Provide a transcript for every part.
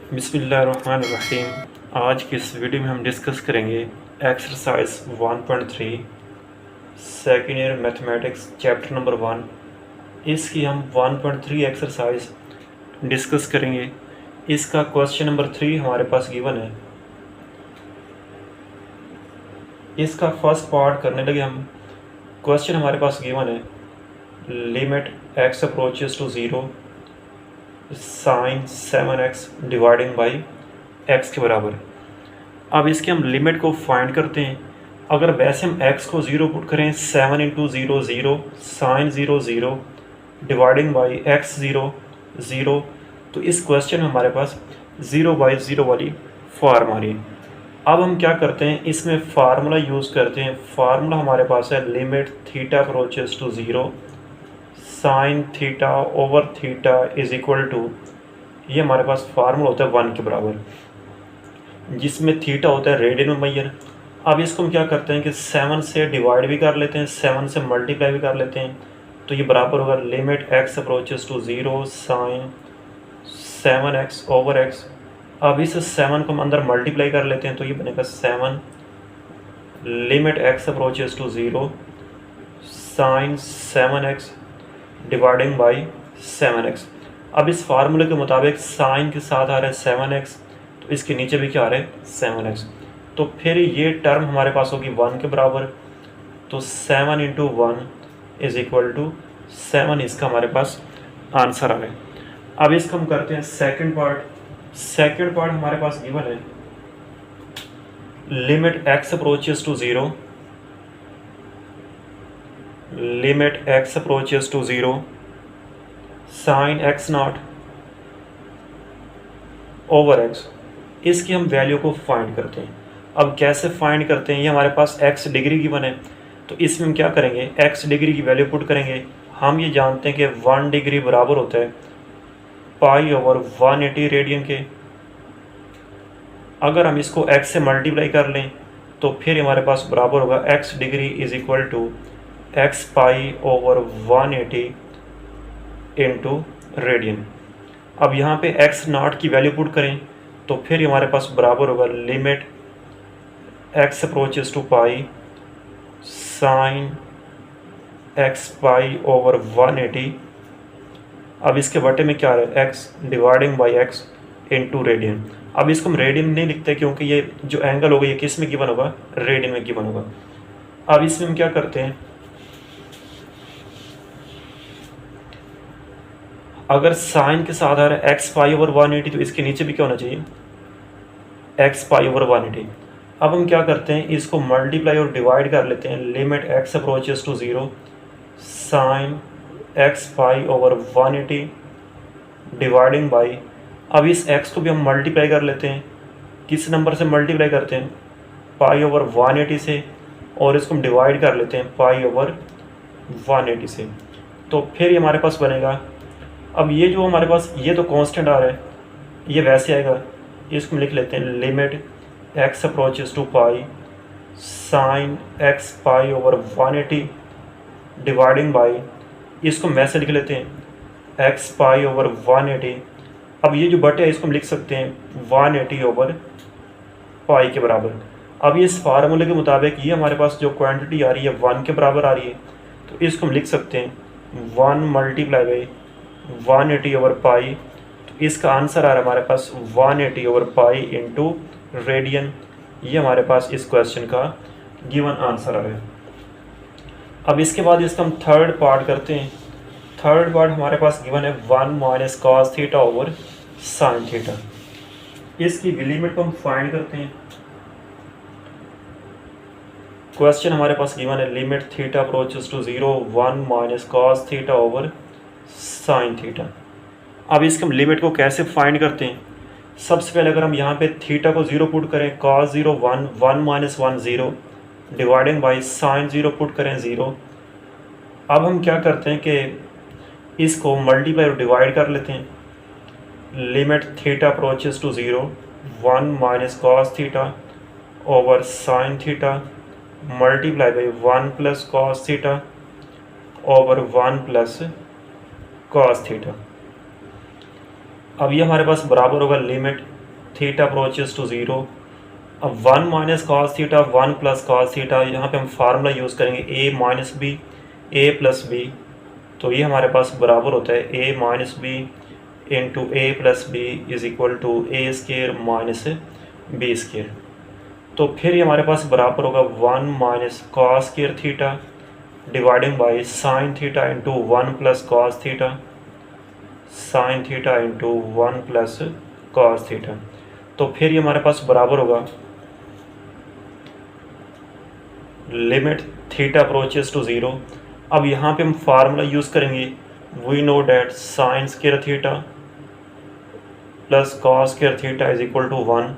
बिस्मिल्लाहिर्रहमानिर्रहीम। आज की इस वीडियो में हम डिस्कस करेंगे exercise 1.3 second year mathematics chapter number 1। इसकी हम 1.3 एक्सरसाइज डिस्कस करेंगे। इसका क्वेश्चन नंबर 3 हमारे पास गिवन है। इसका फर्स्ट पार्ट करने लगे हम। क्वेश्चन हमारे पास गिवन है, limit x approaches to 0 sine 7x dividing by x के बराबर। अब इसके हम लिमिट को फाइंड करते हैं। अगर वैसे हम x को 0 पुट करें, 7 into 0 0 sine 0 0 dividing by x 0 0, तो इस क्वेश्चन में हमारे पास 0/0 वाली फॉर्म आ रही है। अब हम क्या करते हैं, इसमें फार्मूला यूज़ करते हैं। फार्मूला हमारे पास है limit theta approaches to 0 sine theta over theta is equal to, ये हमारे पास फार्मूला होता है 1 के बराबर, जिसमें थीटा होता है रेडियन में मैयर। अब इसको हम क्या करते हैं कि 7 से डिवाइड भी कर लेते हैं, 7 से मल्टीप्लाई भी कर लेते हैं, तो ये बराबर होगा limit x approaches to 0 sine 7x over x। अब इस 7 को हम अंदर मल्टीप्लाई कर लेते हैं, तो ये बनेगा 7 limit x approaches to 0 sine 7x dividing by 7x। अब इस फार्मूले के मुताबिक साइन के साथ आ रहा है 7x, तो इसके नीचे भी क्या आ रहा है 7x, तो फिर ये टर्म हमारे पास होगी 1 के बराबर। तो 7 इंटू 1 इज इक्वल टू 7, इसका हमारे पास आंसर आ रहा है। अब इसका हम करते हैं सेकंड पार्ट। सेकंड पार्ट हमारे पास गिवन है, limit x approaches to 0 limit x approaches to 0 sine x not over x। इसकी हम वैल्यू को फाइंड करते हैं। अब कैसे फाइंड करते हैं, ये हमारे पास x डिग्री गिवन है, तो इसमें हम क्या करेंगे, x डिग्री की वैल्यू पुट करेंगे। हम ये जानते हैं कि 1 डिग्री बराबर होता है पाई ओवर 180 रेडियन के। अगर हम इसको x से मल्टीप्लाई कर लें, तो फिर हमारे पास बराबर होगा x degree is equal to x pi over 180 into radian. अब यहाँ पे x नॉट की वैल्यू पुट करें, तो फिर हमारे पास बराबर होगा limit x approaches to pi sine x pi over 180। अब इसके बटे में क्या आ रहा है, x dividing by x into radian. अब इसको हम रेडियन नहीं लिखते, क्योंकि ये जो एंगल होगा ये किस में गिवन होगा, रेडियन में गिवन होगा। अब इसमें हम क्या करते हैं, अगर साइन के साथ आ रहा है एक्स पाई ओवर 180, तो इसके नीचे भी क्या होना चाहिए, एक्स पाई ओवर 180। अब हम क्या करते हैं, इसको मल्टीप्लाई और डिवाइड कर लेते हैं। Limit x approaches to 0 sine x pi over 180 dividing by, अब इस एक्स को भी हम मल्टीप्लाई कर लेते हैं। किस नंबर से मल्टीप्लाई करते हैं, पाई ओवर 180 से, और इसको हम डिवाइड कर लेते हैं पाई ओवर 180 से, तो फिर ये हमारे पास बनेगा। अब ये जो हमारे पास ये तो कांस्टेंट आ रहा है, ये वैसे आएगा, इसको हम लिख लेते हैं limit x approaches to pi sine x pi over 180 dividing by, इसको हम वैसे लिख लेते हैं एक्स पाई ओवर 180। अब ये जो बटे है इसको हम लिख सकते हैं 180 ओवर पाई के बराबर। अब इस फार्मूले के मुताबिक ये हमारे पास जो क्वांटिटी आ रही है 1 के बराबर आ रही है, तो इसको हम लिख सकते हैं 1 मल्टीप्लाई बाई 180 ओवर पाई, तो इसका आंसर आ रहा है हमारे पास 180 ओवर पाई इंटू रेडियन। ये हमारे पास इस क्वेश्चन का गिवन आंसर आ रहा है। अब इसके बाद इसका हम थर्ड पार्ट करते हैं। थर्ड पार्ट हमारे पास गिवन है 1 minus cos theta over sine theta. इसकी लिमिट को हम फाइंड करते हैं। क्वेश्चन हमारे पास गिवन है limit theta approaches to 0 1 minus cos theta over sine theta. अब इसके हम लिमिट को कैसे फाइंड करते हैं, सबसे पहले अगर हम यहाँ पे थीटा को 0 पुट करें, cos 0 1 1 minus 1 0 dividing by sign 0 put करें 0। अब हम क्या करते हैं कि इसको मल्टीप्लाई और डिवाइड कर लेते हैं। Limit theta approaches to 0 1 minus cos theta over sine theta multiply by 1 plus cos theta over 1 plus cos theta. अब ये हमारे पास बराबर होगा limit theta approaches to zero. अब 1 minus cos theta 1 plus cos theta, यहाँ पे हम फार्मूला यूज़ करेंगे a minus b a plus b, तो ये हमारे पास बराबर होता है a minus b into A plus b is equal to a square minus b square. तो फिर ये हमारे पास बराबर होगा 1 minus cos square theta dividing by sine theta into 1 plus cos theta sine theta into 1 plus cos theta. तो फिर ये हमारे पास बराबर होगा limit theta approaches to zero. अब यहाँ पे हम फार्मूला यूज़ करेंगे, we know that sine square theta plus cos square theta is equal to 1।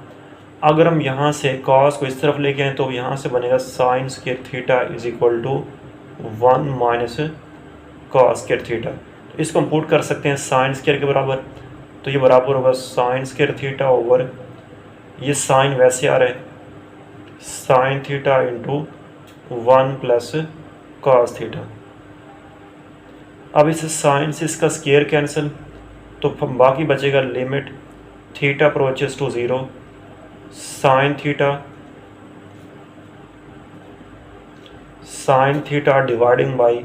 अगर हम यहाँ से कॉस को इस तरफ लेके आए तो यहाँ से बनेगा sine square theta is equal to 1 minus cos square theta. तो इसको हम पुट कर सकते हैं साइन स्क्वायर के बराबर, तो ये बराबर होगा साइन स्क्वायर थीटा ओवर, ये साइन वैसे आ रहा है sign theta into 1 plus cos theta. अब इस साइन से इसका स्केयर कैंसिल, तो बाकी बचेगा limit theta approaches to zero sine theta dividing by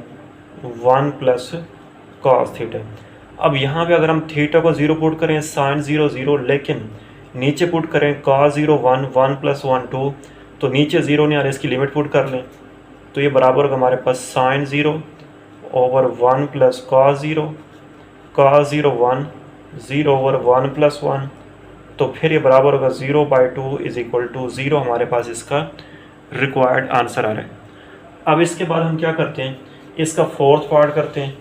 1 plus cos theta. अब यहाँ पे अगर हम थीटा को 0 पुट करें साइन 0 0, लेकिन नीचे पुट करें कॉस 0 1 1 प्लस 1 2, तो नीचे 0 नहीं आ रहा, इसकी लिमिट पुट कर लें तो ये बराबर होगा हमारे पास sine 0 over 1 plus cos 0 1 0 over 1 plus 1, तो फिर ये बराबर होगा 0/2 इज इक्वल टू 0। हमारे पास इसका रिक्वायर्ड आंसर आ रहा है। अब इसके बाद हम क्या करते हैं, इसका फोर्थ पार्ट करते हैं।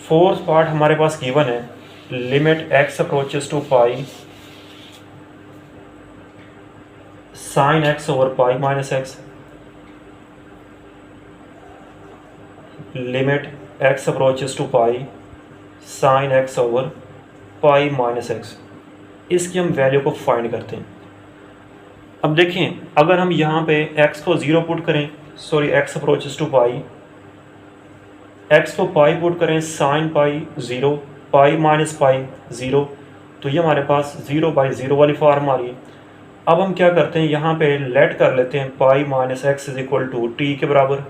फोर्थ पार्ट हमारे पास गिवन है limit x approaches to pi sine x over pi minus x, limit x approaches to pi sine x over pi minus x. इसकी हम वैल्यू को फाइंड करते हैं। अब देखें, अगर हम यहाँ पे x को 0 पुट करें, sorry x approaches to pi, x को पाई पुट करें sine pi 0 pi minus pi 0, तो ये हमारे पास 0/0 वाली फॉर्म आ रही है। अब हम क्या करते हैं, यहाँ पे लेट कर लेते हैं pi minus x is equal to t के बराबर,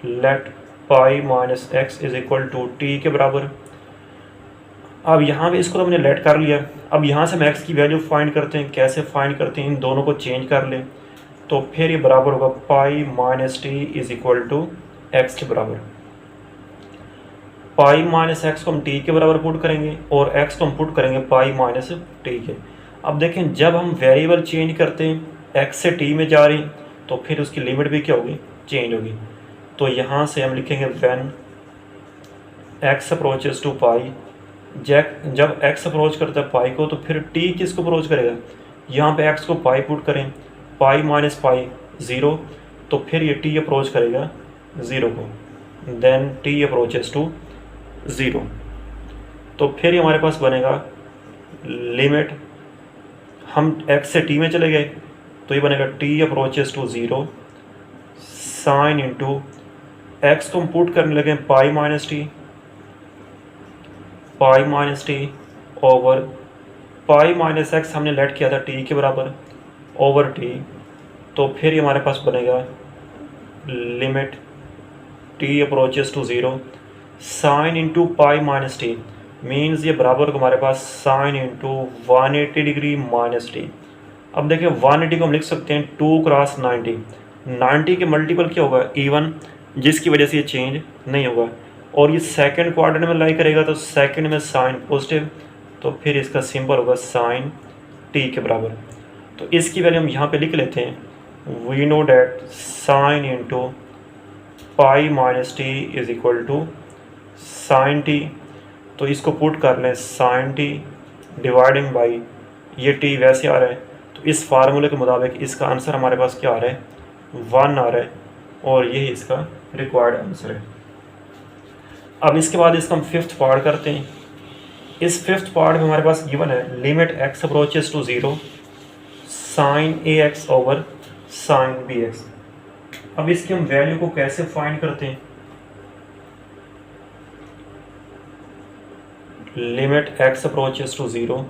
let pi minus x is equal to t के बराबर। अब यहाँ पे इसको तो हमने लेट कर लिया। अब यहाँ से हम एक्स की वैल्यू फाइंड करते हैं। कैसे फाइंड करते हैं, इन दोनों को चेंज कर लें, तो फिर ये बराबर होगा pi minus t is equal to x के बराबर। पाई माइनस एक्स को हम टी के बराबर पुट करेंगे और एक्स को हम पुट करेंगे पाई माइनस टी के। अब देखें, जब हम वेरिएबल चेंज करते हैं एक्स से टी में जा रही, तो फिर उसकी लिमिट भी क्या होगी, चेंज होगी। तो यहाँ से हम लिखेंगे व्हेन एक्स अप्रोचेस टू पाई, जब एक्स अप्रोच करता है पाई को, तो फिर टी किसको अप्रोच करेगा, यहाँ पे एक्स को पाई पुट करें, पाई माइनस पाई 0, तो फिर ये टी अप्रोच करेगा 0 को, देन टी अप्रोचेस टू 0, तो फिर हमारे पास बनेगा लिमिट, हम x से t में चले गए तो ये बनेगा t approaches to 0 sine into x को हम पुट करने लगे pi minus t over pi minus x हमने लेट किया था t के बराबर ओवर t, तो फिर ये हमारे पास बनेगा limit t approaches to 0 sine into pi minus t, means ये बराबर को हमारे पास sine into 180 degree minus t. अब देखिए 180 को हम लिख सकते हैं 2 क्रॉस 90, 90 के मल्टीपल क्या होगा, इवन, जिसकी वजह से ये चेंज नहीं होगा। और ये सेकंड क्वाड्रेंट में लाई करेगा, तो सेकंड में साइन पॉजिटिव, तो फिर इसका सिंबल होगा साइन टी के बराबर। तो इसकी वैल्यू हम यहाँ पे लिख लेते हैं, we know that sine into pi minus t is equal to sine t, तो इसको पुट कर लें साइन टी डिवाइडिंग बाई ये टी वैसे आ रहा है, तो इस फार्मूले के मुताबिक इसका आंसर हमारे पास क्या आ रहा है, 1 आ रहा है, और यही इसका रिक्वायर्ड आंसर है। अब इसके बाद इसका हम फिफ्थ पार्ट करते हैं। इस फिफ्थ पार्ट में हमारे पास गिवन है limit x approaches to 0 sine a x over sine b x. अब इसकी हम वैल्यू को कैसे फाइंड करते हैं, limit x approaches to zero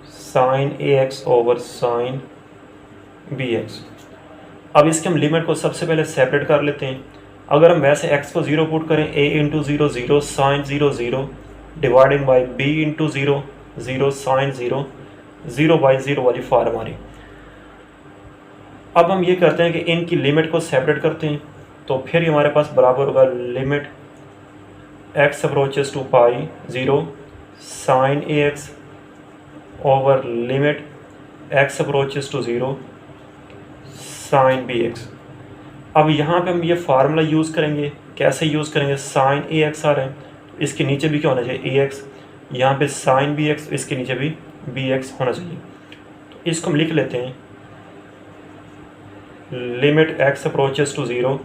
sine a x over sine b x. अब इसके हम लिमिट को सबसे पहले सेपरेट कर लेते हैं। अगर हम वैसे x को ज़ीरो पुट करें a into zero zero sine zero zero dividing by b into zero zero sine zero zero by zero वाली फॉर्म हमारी। अब हम ये करते हैं कि इनकी लिमिट को सेपरेट करते हैं, तो फिर ये हमारे पास बराबर होगा limit x approaches to pi zero sine a x over limit x approaches to zero sine b x. अब यहाँ पे हम ये फार्मूला यूज़ करेंगे। कैसे यूज़ करेंगे? साइन ए एक्स आ रहे हैं, इसके नीचे भी क्या होना चाहिए? ए एक्स। यहाँ पे साइन बी एक्स, इसके नीचे भी बी एक्स होना चाहिए। तो इसको हम लिख लेते हैं limit x approaches to zero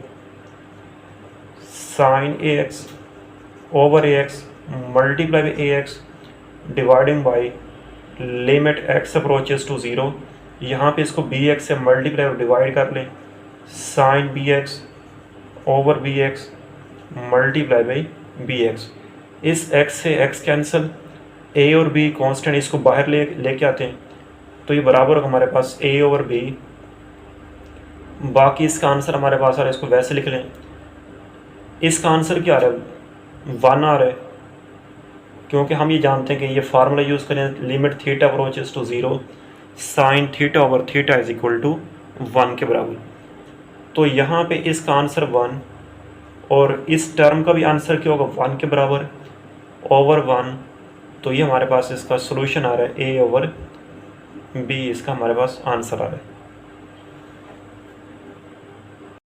sine a x over a x multiply by a x dividing by limit x approaches to zero. यहाँ पे इसको बी एक्स से मल्टीप्लाई और डिवाइड कर लें, sine b x over b x multiply by b x. इस x से x cancel, a और b कांस्टेंट, इसको बाहर लेके आते हैं, तो ये बराबर होगा हमारे पास a ओवर b। बाकी इसका आंसर हमारे पास आ रहा है, इसको वैसे लिख लें। इसका आंसर क्या आ रहा है? 1 आ रहा है, क्योंकि हम ये जानते हैं कि ये फार्मूला यूज़ करें limit theta approaches to zero sine theta over theta is equal to 1 के बराबर। तो यहाँ पे इसका आंसर 1 और इस टर्म का भी आंसर क्या होगा? 1 के बराबर ओवर 1। तो ये हमारे पास इसका सोल्यूशन आ रहा है a ओवर b, इसका हमारे पास आंसर आ रहा है।